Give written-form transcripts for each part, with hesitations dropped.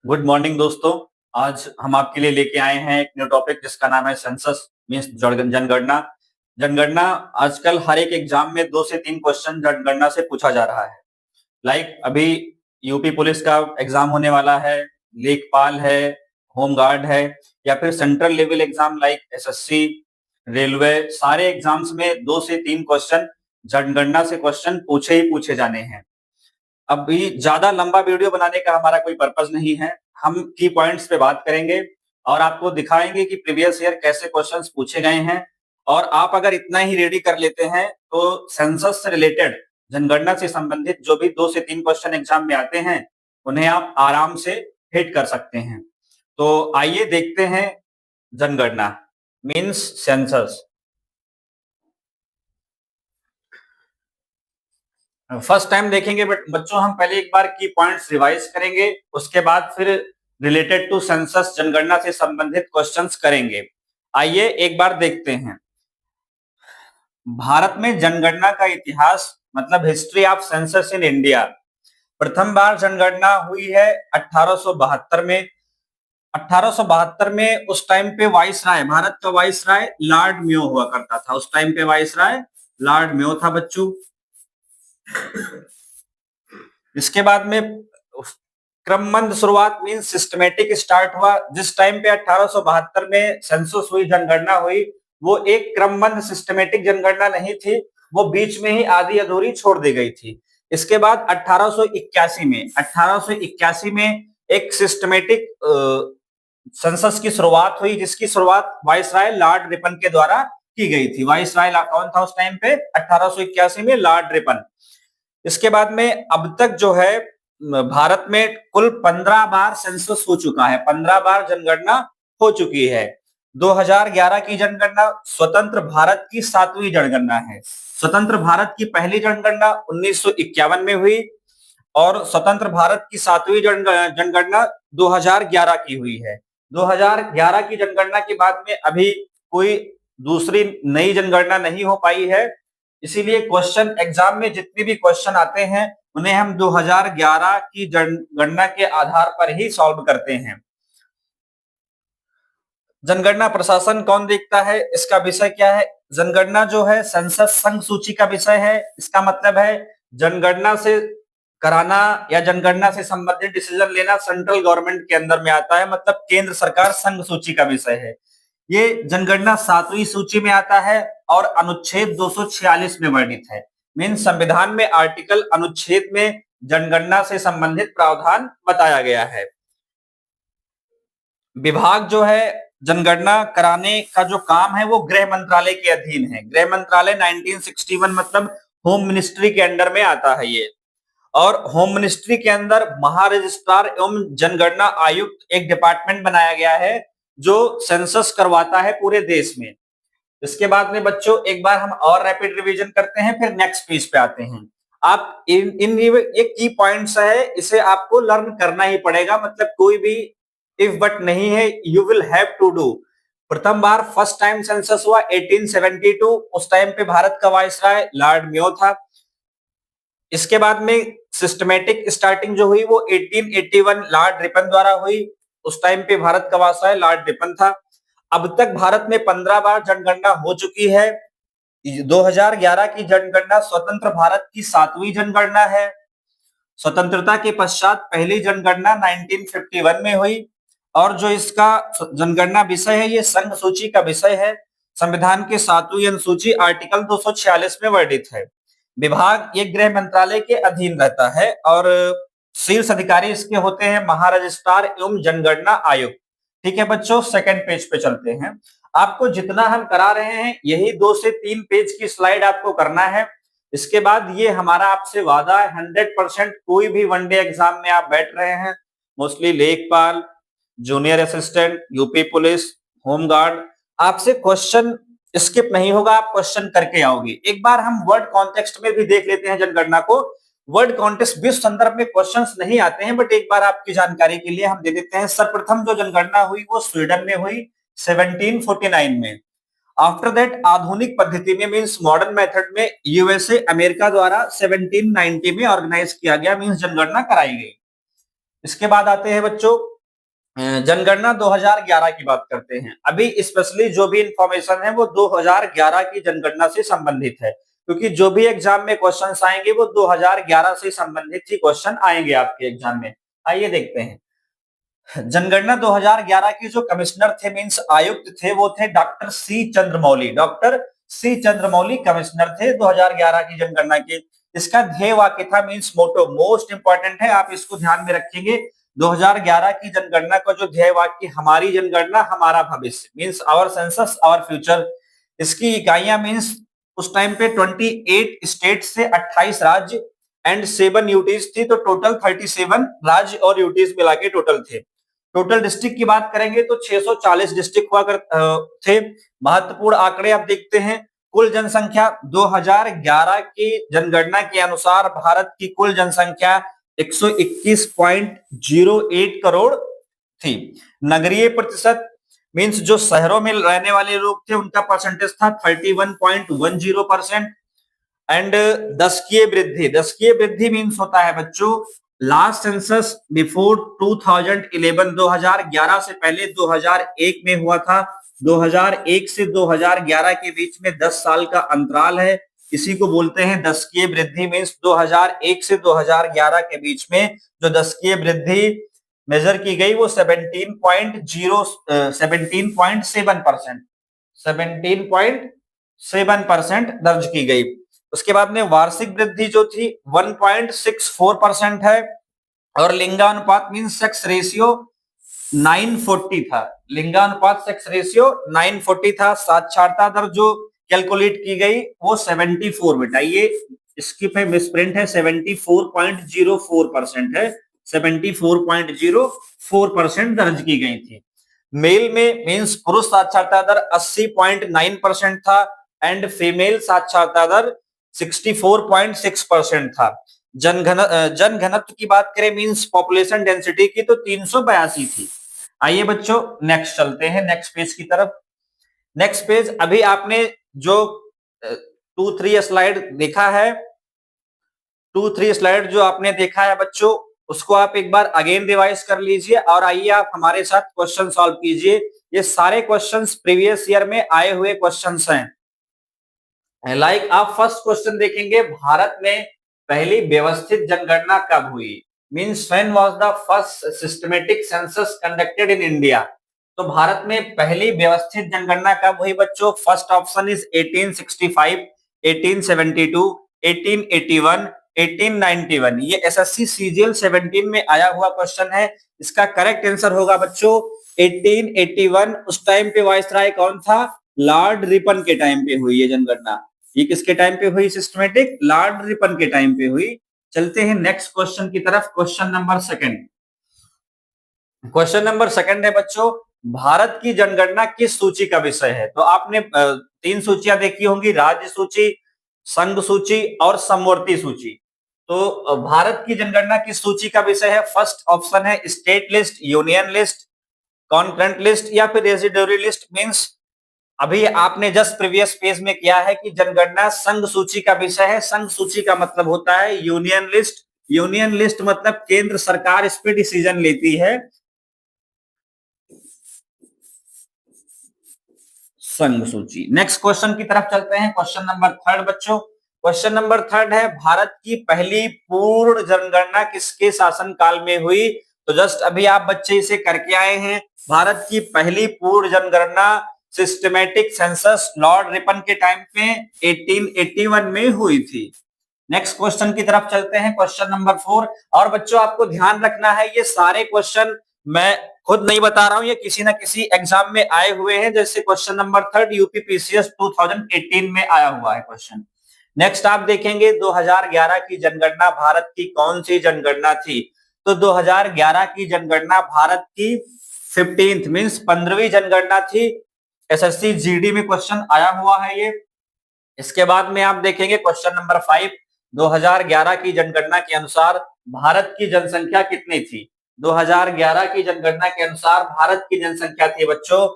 Good morning दोस्तों। आज हम आपके लिए लेके आए हैं एक न्यू टॉपिक जिसका नाम है सेंसस मींस जनगणना। जनगणना आजकल हर एक एग्जाम में 2 से 3 क्वेश्चन जनगणना से पूछा जा रहा है। अभी यूपी पुलिस का एग्जाम होने वाला है, लेखपाल है, होमगार्ड है, या फिर central level exam like SSC, railway, सारे एग्जाम्स में 2 से 3 क्वेश्चन जनगणना से क्वेश्चन पूछे ही पूछे जाने हैं। अभी ज्यादा लंबा वीडियो बनाने का हमारा कोई पर्पस नहीं है। हम की पॉइंट्स पे बात करेंगे और आपको दिखाएंगे कि प्रीवियस ईयर कैसे क्वेश्चंस पूछे गए हैं। और आप अगर इतना ही रेडी कर लेते हैं तो सेंसस से रिलेटेड, जनगणना से संबंधित जो भी 2 से 3 क्वेश्चन एग्जाम में आते हैं उन्हें आप आराम से हिट कर सकते हैं। तो आइए देखते हैं जनगणना मीन्स सेंसस। फर्स्ट टाइम देखेंगे बट बच्चों हम पहले एक बार की पॉइंट्स रिवाइज करेंगे, उसके बाद फिर रिलेटेड टू सेंसस जनगणना से संबंधित क्वेश्चंस करेंगे। आइए एक बार देखते हैं। भारत में जनगणना का इतिहास मतलब history of census in India. प्रथम बार जनगणना हुई है 1872 में। 1872 में उस टाइम पे वाइसराय, भारत का वाइसराय लॉर्ड मेयो हुआ करता था। उस टाइम पे वाइसराय लॉर्ड मेयो था बच्चों। इसके बाद में क्रमबद्ध शुरुआत मीन सिस्टमेटिक स्टार्ट हुआ। जिस टाइम पे 1872 में सेंसस हुई, जनगणना हुई, वो एक क्रमबद्ध सिस्टमेटिक जनगणना नहीं थी, वो बीच में ही आधी अधूरी छोड़ दी गई थी। इसके बाद 1881 में एक सिस्टमेटिक सेंसस की शुरुआत हुई, जिसकी शुरुआत वाइसराय लॉर्ड रिपन के द्वारा की गई थी। वाइसराय कौन था उस टाइम पे? 1881 में लॉर्ड रिपन। इसके बाद में अब तक जो है भारत में कुल 15 बार सेंसस हो चुका है, 15 बार जनगणना हो चुकी है। 2011 की जनगणना स्वतंत्र भारत की 7वीं जनगणना है। स्वतंत्र भारत की पहली जनगणना 1951 में हुई और स्वतंत्र भारत की 7वीं जनगणना 2011 की हुई है। 2011 की जनगणना के बाद में अभी कोई दूसरी नई जनगणना नहीं हो पाई है। इसीलिए क्वेश्चन एग्जाम में जितने भी क्वेश्चन आते हैं उन्हें हम 2011 की जनगणना के आधार पर ही सॉल्व करते हैं। जनगणना प्रशासन कौन देखता है, इसका विषय क्या है? जनगणना जो है सेंसस संघ सूची का विषय है। इसका मतलब है जनगणना से कराना या जनगणना से संबंधित डिसीजन लेना सेंट्रल गवर्नमेंट के अंदर में आता है, मतलब केंद्र सरकार संघ सूची का विषय है। ये जनगणना 7वीं सूची में आता है और अनुच्छेद 246 में वर्णित है। मीन संविधान में आर्टिकल अनुच्छेद में जनगणना से संबंधित प्रावधान बताया गया है। विभाग जो है जनगणना कराने का जो काम है वो गृह मंत्रालय के अधीन है। गृह मंत्रालय 1961 मतलब होम मिनिस्ट्री के अंडर में आता है ये। और होम मिनिस्ट्री के अंदर महारजिस्ट्रार एवं जनगणना आयुक्त एक डिपार्टमेंट बनाया गया है जो सेंसस करवाता है पूरे देश में। इसके बाद में बच्चों एक बार हम और रैपिड रिवीजन करते हैं, फिर नेक्स्ट पेज पे आते हैं। आप इन ये की पॉइंट्स है, इसे आपको लर्न करना ही पड़ेगा, मतलब कोई भी इफ बट नहीं है, you will have to do. प्रथम बार फर्स्ट टाइम सेंसस हुआ 1872। उस टाइम पे भारत का वाइसराय लॉर्ड मेयो था। इसके बाद में सिस्टमेटिक स्टार्टिंग जो हुई वो 1881 लॉर्ड रिपन द्वारा हुई। उस टाइम पे भारत का वाइसराय लॉर्ड रिपन था। अब तक भारत में 15 बार जनगणना हो चुकी है। 2011 की जनगणना स्वतंत्र भारत की 7वीं जनगणना है। स्वतंत्रता के पश्चात पहली जनगणना 1951 में हुई और जो इसका जनगणना विषय है ये संघ सूची का विषय है। संविधान के 7वीं अनुसूची आर्टिकल 246 में वर्णित है। विभाग ये गृह मंत्रालय के अधीन रहता है और शीर्ष अधिकारी इसके होते हैं महारजिस्ट्रार एवं जनगणना आयुक्त। ठीक है बच्चों, सेकंड पेज पे चलते हैं। आपको जितना हम करा रहे हैं यही 2 से 3 पेज की स्लाइड आपको करना है। इसके बाद ये हमारा आपसे वादा है 100%। कोई भी वनडे एग्जाम में आप बैठ रहे हैं, मोस्टली लेखपाल, junior assistant, UP police, home guard, आपसे क्वेश्चन स्किप नहीं होगा, आप क्वेश्चन करके आओगे। एक बार हम वर्ड कॉन्टेक्स्ट में भी देख लेते हैं जनगणना को। वर्ड कॉन्टेक्स्ट विश्व संदर्भ में क्वेश्चंस नहीं आते हैं, बट एक बार आपकी जानकारी के लिए हम दे देते हैं। सर्वप्रथम जो जनगणना हुई वो स्वीडन में हुई 1749 में। आफ्टर दैट आधुनिक पद्धति में मींस मॉडर्न मेथड में यूएसए अमेरिका द्वारा 1790 में ऑर्गेनाइज किया गया, मींस जनगणना कराई गई। इसके बाद आते हैं बच्चों जनगणना 2011 की बात करते हैं। अभी स्पेशली जो भी इंफॉर्मेशन है वो 2011 की जनगणना से संबंधित है, क्योंकि जो भी एग्जाम में क्वेश्चंस आएंगे वो 2011 से संबंधित ही क्वेश्चन आएंगे आपके एग्जाम में। आइए देखते हैं। जनगणना 2011 के जो कमिश्नर थे मींस आयुक्त थे वो थे doctor C Chandramouli. Doctor C Chandramouli commissioner थे 2011 की जनगणना के। इसका ध्येय वाक्य था मींस मोटो, मोस्ट इंपॉर्टेंट है, आप इसको ध्यान में रखेंगे। 2011 की जनगणना का जो ध्येय वाक्य हमारी जनगणना हमारा भविष्य means our census our future. इसकी इकाइयां मींस उस टाइम पे 28 स्टेट से 28 राज्य एंड 7 यूटीज थी, तो टोटल 37 राज्य और यूटीज मिला के टोटल थे। टोटल डिस्ट्रिक्ट की बात करेंगे तो 640 डिस्ट्रिक्ट हुआ थे। महत्वपूर्ण आंकड़े आप देखते हैं। कुल जनसंख्या 2011 की जनगणना के अनुसार भारत की कुल जनसंख्या 121.08 करोड़ थी। नगरीय प्रतिशत मींस जो शहरों में रहने वाले लोग थे उनका परसेंटेज था 31.10%। एंड दशकीय वृद्धि मीन्स होता है बच्चों लास्ट सेंसस बिफोर 2011, 2011 से पहले 2001 में हुआ था। 2001 से 2011 के बीच में 10 साल का अंतराल है, इसी को बोलते हैं दशकीय वृद्धि। मीन्स 2001 से 2011 के बीच में जो दशकीय वृद्धि मेजर की गई वो 17.7% दर्ज की गई। उसके बाद में वार्षिक वृद्धि जो थी 1.64% है। और लिंगानुपात मींस सेक्स रेशियो 940 था। लिंगानुपात सेक्स रेशियो 940 था। साक्षरता दर जो कैलकुलेट की गई वो 74 बेटा ये इसकी पे मिसप्रिंट है, 74.04% है। 74.04% दर्ज की गई थी। मेल में मींस पुरुष साक्षरता दर 80.9% था एंड फीमेल साक्षरता दर 64.6% था। जनघनत्व की बात करें मींस पॉपुलेशन डेंसिटी की तो 382 थी। आइए बच्चों नेक्स्ट चलते हैं नेक्स्ट पेज की तरफ। नेक्स्ट पेज अभी आपने जो 2-3 स्लाइड देखा है, 2-3 स्लाइड जो आपने देखा है बच्चों उसको आप एक बार अगेन रिवाइज कर लीजिए और आइए आप हमारे साथ क्वेश्चन सॉल्व कीजिए। ये सारे क्वेश्चंस प्रीवियस ईयर में आए हुए क्वेश्चंस हैं। लाइक आप फर्स्ट क्वेश्चन देखेंगे, भारत में पहली व्यवस्थित जनगणना कब हुई? Means when was the first systematic census conducted in India? तो भारत में पहली व्यवस्थित जनगणना कब हुई बच्चों? First option is 1865, 1872, 1881, 1891। ये एसएससी सीजीएल 17 में आया हुआ क्वेश्चन है। इसका करेक्ट आंसर होगा बच्चों 1881। उस टाइम पे वाइसराय कौन था? लॉर्ड रिपन के टाइम पे हुई है जनगणना। ये किसके टाइम पे हुई सिस्टमैटिक? लॉर्ड रिपन के टाइम पे हुई। चलते हैं नेक्स्ट क्वेश्चन की तरफ। Question number second. Question number second है बच्चों, भारत की जनगणना किस सूची का विषय है? तो आपने 3 सूचियां देखी होंगी, राज्य सूची, संघ सूची और समवर्ती सूची। तो भारत की जनगणना किस सूची का विषय है? फर्स्ट ऑप्शन है state list, union list, concurrent list या फिर रेसिडुअरी लिस्ट। मींस अभी आपने जस्ट प्रीवियस पेज में किया है कि जनगणना संघ सूची का विषय है। संघ सूची का मतलब होता है यूनियन लिस्ट। यूनियन लिस्ट मतलब केंद्र सरकार इस पे डिसीजन लेती है। संघ सूची। नेक्स्ट क्वेश्चन की तरफ चलते हैं। क्वेश्चन नंबर थर्ड बच्चों। क्वेश्चन नंबर थर्ड है, भारत की पहली पूर्ण जनगणना किसके शासनकाल में हुई? तो जस्ट अभी आप बच्चे इसे करके आए हैं। भारत की पहली पूर्ण जनगणना सिस्टमैटिक सेंसस लॉर्ड रिपन के टाइम पे 1881 में हुई थी। नेक्स्ट क्वेश्चन की तरफ चलते हैं। Question number 4। और बच्चों आपको ध्यान रखना है ये सारे क्वेश्चन मैं खुद नहीं बता रहा हूं, ये किसी ना किसी एग्जाम में आए हुए हैं। जैसे क्वेश्चन नंबर 3 यूपीपीसीएस 2018 में आया हुआ है क्वेश्चन। नेक्स्ट आप देखेंगे 2011 की जनगणना भारत की कौन सी जनगणना थी? तो 2011 की जनगणना भारत की 15th मींस 15वीं जनगणना थी। एसएससी जीडी में क्वेश्चन आया हुआ है ये। इसके बाद में आप देखेंगे क्वेश्चन नंबर 5। 2011 की जनगणना के अनुसार भारत की जनसंख्या कितनी थी? 2011 की जनगणना के अनुसार भारत की जनसंख्या थी बच्चों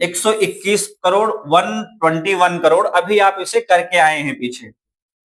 121 करोड़ 121 करोड़। अभी आप इसे करके आए हैं पीछे।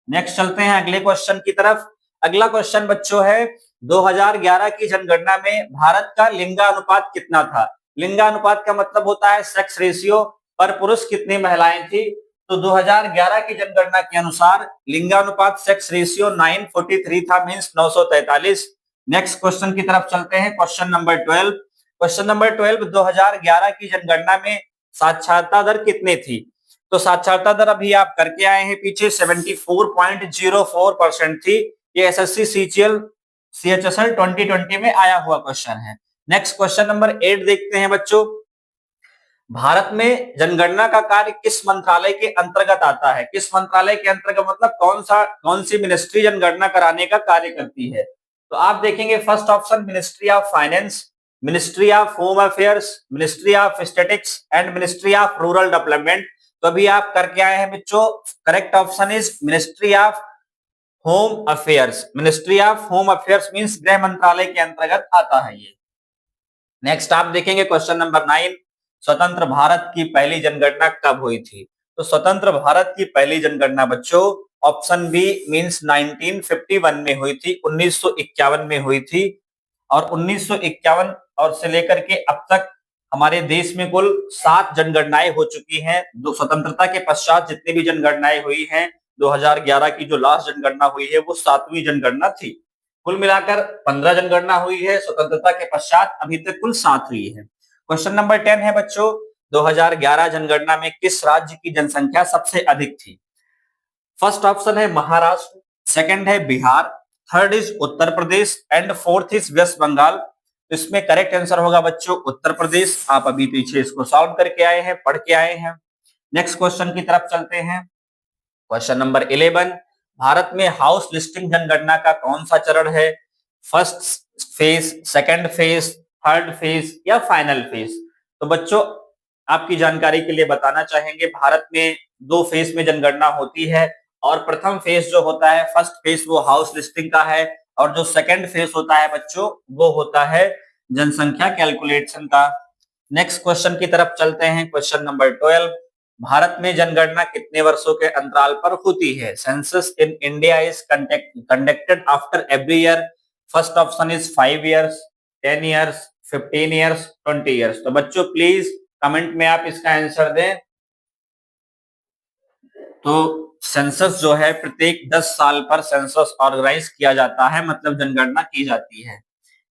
नेक्स्ट चलते हैं अगले क्वेश्चन की तरफ। अगला क्वेश्चन बच्चों है 2011 की जनगणना में भारत का लिंगानुपात कितना था? लिंगानुपात का मतलब होता है सेक्स रेशियो, पर पुरुष कितनी महिलाएं थी। तो 2011 की जनगणना के अनुसार लिंगानुपात सेक्स रेशियो 943 था, मींस 943। नेक्स्ट क्वेश्चन की तरफ चलते हैं, क्वेश्चन नंबर 12। क्वेश्चन नंबर 12, 2011 की जनगणना में साक्षरता दर कितनी थी? तो साक्षरता दर अभी आप करके आए हैं पीछे, 74.04% थी। ये एसएससी सीजीएल सीएचएसएल 2020 में आया हुआ क्वेश्चन है। नेक्स्ट क्वेश्चन नंबर 8 देखते हैं बच्चों। भारत में जनगणना का कार्य किस मंत्रालय के अंतर्गत आता है? किस मंत्रालय के अंतर्गत मतलब कौन सी मिनिस्ट्री जनगणना कराने का कार्य करती है? तो आप देखेंगे first option ministry of finance, ministry of home affairs, ministry of statics and ministry of rural development. तो अभी आप करके आए हैं बच्चों, correct option is ministry of home affairs. Ministry of home affairs means गृह मंत्रालय के अंतर्गत आता है ये। नेक्स्ट आप देखेंगे क्वेश्चन नंबर 9, स्वतंत्र भारत की पहली जनगणना कब हुई थी? तो स्वतंत्र भारत की पहली जनगणना बच्चों ऑप्शन बी मींस 1951 में हुई थी, 1951 में हुई थी। और 1951 और से लेकर के अब तक हमारे देश में कुल 7 जनगणनाएं हो चुकी हैं। दो स्वतंत्रता के पश्चात जितनी भी जनगणनाएं हुई हैं, 2011 की जो लास्ट जनगणना हुई है वो 7वीं जनगणना थी। कुल मिलाकर 15 जनगणना हुई है स्वतंत्रता के पश्चात, अभी तक कुल 7 हुई है। क्वेश्चन नंबर 10 है बच्चों, 2011 जनगणना में किस राज्य की जनसंख्या सबसे अधिक थी? फर्स्ट ऑप्शन है महाराष्ट्र, सेकंड है Bihar, third is Uttar Pradesh and fourth is West Bengal. इसमें करेक्ट आंसर होगा बच्चों उत्तर प्रदेश। आप अभी पीछे इसको सॉल्व करके आए हैं, पढ़ के आए हैं। नेक्स्ट क्वेश्चन की तरफ चलते हैं, क्वेश्चन नंबर 11, भारत में हाउस लिस्टिंग जनगणना का कौन सा चरण है? First phase, second phase, third phase या फाइनल फेज? तो बच्चों आपकी जानकारी के लिए बताना चाहेंगे, भारत में 2 फेज में जनगणना होती है। और प्रथम फेज जो होता है, फर्स्ट फेज, वो हाउस लिस्टिंग का है। और जो सेकंड फेज होता है बच्चों, वो होता है जनसंख्या कैलकुलेशन का। नेक्स्ट क्वेश्चन की तरफ चलते हैं, क्वेश्चन नंबर 12, भारत में जनगणना कितने वर्षों के अंतराल पर होती है? Census in India is conducted after every year. First option is 5 years, 10 years, 15 years, 20 years. तो बच्चों प्लीज कमेंट में आप इसका आंसर दें। तो सेंसस जो है प्रत्येक 10 साल पर सेंसस ऑर्गेनाइज किया जाता है, मतलब जनगणना की जाती है।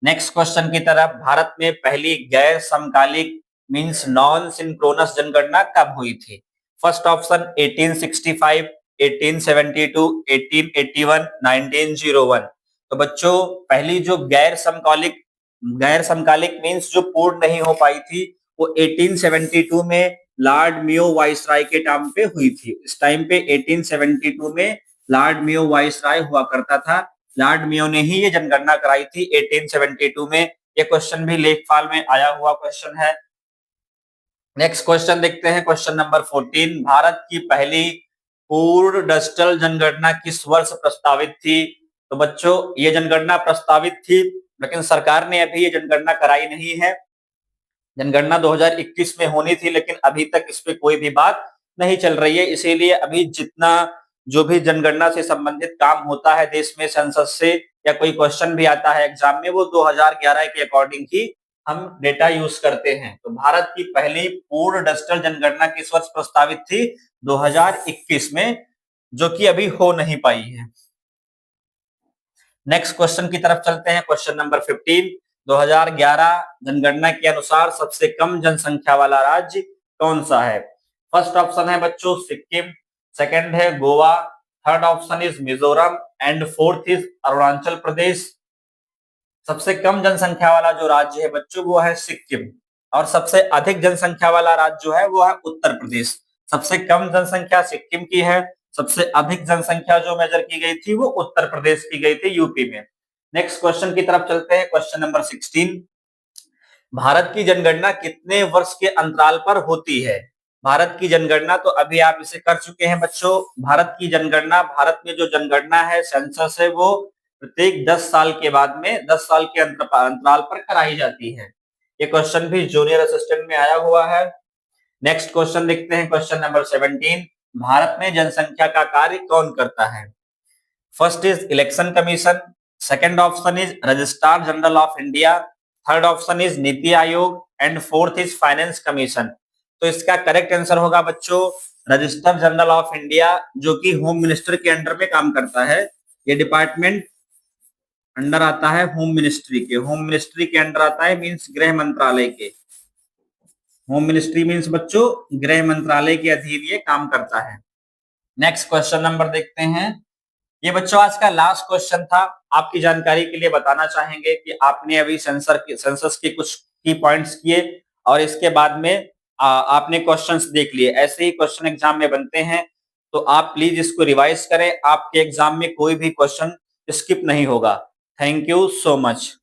नेक्स्ट क्वेश्चन की तरफ, भारत में पहली गैर समकालिक मींस नॉन सिंक्रोनस जनगणना कब हुई थी? First option 1865, 1872, 1881, 1901। तो बच्चों पहली जो गैर समकालिक मींस जो पूर्ण नहीं हो पाई थी, वो 1872 में लॉर्ड मियो वाइसराय के टाइम पे हुई थी। इस टाइम पे 1872 में लॉर्ड मियो वाइसराय हुआ करता था। लॉर्ड मियो ने ही ये जनगणना कराई थी 1872 में। ये क्वेश्चन भी लेखपाल में आया हुआ क्वेश्चन है। नेक्स्ट क्वेश्चन देखते हैं, क्वेश्चन नंबर 14, भारत की पहली पूर्ण डिजिटल जनगणना किस वर्ष प्रस्तावित थी? तो बच्चों ये जनगणना प्रस्तावित थी, लेकिन सरकार ने अभी ये जनगणना कराई नहीं है। जनगणना 2021 में होनी थी, लेकिन अभी तक इस पे कोई भी बात नहीं चल रही है। इसीलिए अभी जितना जो भी जनगणना से संबंधित काम होता है देश में, संसद से या कोई क्वेश्चन भी आता है एग्जाम में, वो 2011 के अकॉर्डिंग ही हम डेटा यूज करते हैं। तो भारत की पहली पूर्ण डिजिटल जनगणना किस वर्ष प्रस्तावित थी? 2021 में, जो कि अभी हो नहीं पाई है। नेक्स्ट क्वेश्चन की तरफ चलते हैं, क्वेश्चन नंबर 15, 2011 जनगणना के अनुसार सबसे कम जनसंख्या वाला राज्य कौन सा है? फर्स्ट ऑप्शन है बच्चों सिक्किम, सेकंड है Goa, third option is Mizoram and fourth is Arunachal Pradesh. सबसे कम जनसंख्या वाला जो राज्य है बच्चों वो है सिक्किम, और सबसे अधिक जनसंख्या वाला राज्य जो है वो है उत्तर प्रदेश। सबसे कम जनसंख्या सिक्किम की है, सबसे अधिक जनसंख्या जो मेजर की गई थी वो उत्तर प्रदेश की गई थी, यूपी में। नेक्स्ट क्वेश्चन की तरफ चलते हैं, क्वेश्चन नंबर 16, भारत की जनगणना कितने वर्ष के अंतराल पर होती है? भारत की जनगणना तो अभी आप इसे कर चुके हैं बच्चों। भारत की जनगणना, भारत में जो जनगणना है, सेंसस है, वो प्रत्येक 10 साल के बाद में 10 साल के अंतराल पर कराई जाती है। ये क्वेश्चन भी जूनियर असिस्टेंट में आया हुआ है। नेक्स्ट क्वेश्चन देखते हैं, क्वेश्चन नंबर 17, भारत में जनसंख्या का कार्य कौन करता है? First is election commission, second option is registrar general of India, third option is NITI Aayog and fourth is finance commission. तो इसका करेक्ट आंसर होगा बच्चों रजिस्ट्रार जनरल ऑफ इंडिया, जो कि होम मिनिस्टर के अंडर में काम करता है। ये डिपार्टमेंट अंडर आता है होम मिनिस्ट्री के, होम मिनिस्ट्री के अंडर आता है, मींस गृह मंत्रालय के। होम मिनिस्ट्री मींस बच्चों गृह मंत्रालय के अधीन ये काम करता है। नेक्स्ट क्वेश्चन नंबर देखते हैं। ये बच्चों आज का लास्ट क्वेश्चन था। आपकी जानकारी के लिए बताना चाहेंगे कि आपने अभी सेंसस के कुछ की पॉइंट्स किए और इसके बाद में आपने क्वेश्चंस देख लिए। ऐसे ही क्वेश्चन एग्जाम में बनते हैं, तो आप प्लीज इसको रिवाइज करें, आपके एग्जाम में कोई भी क्वेश्चन स्किप नहीं होगा। Thank you so much.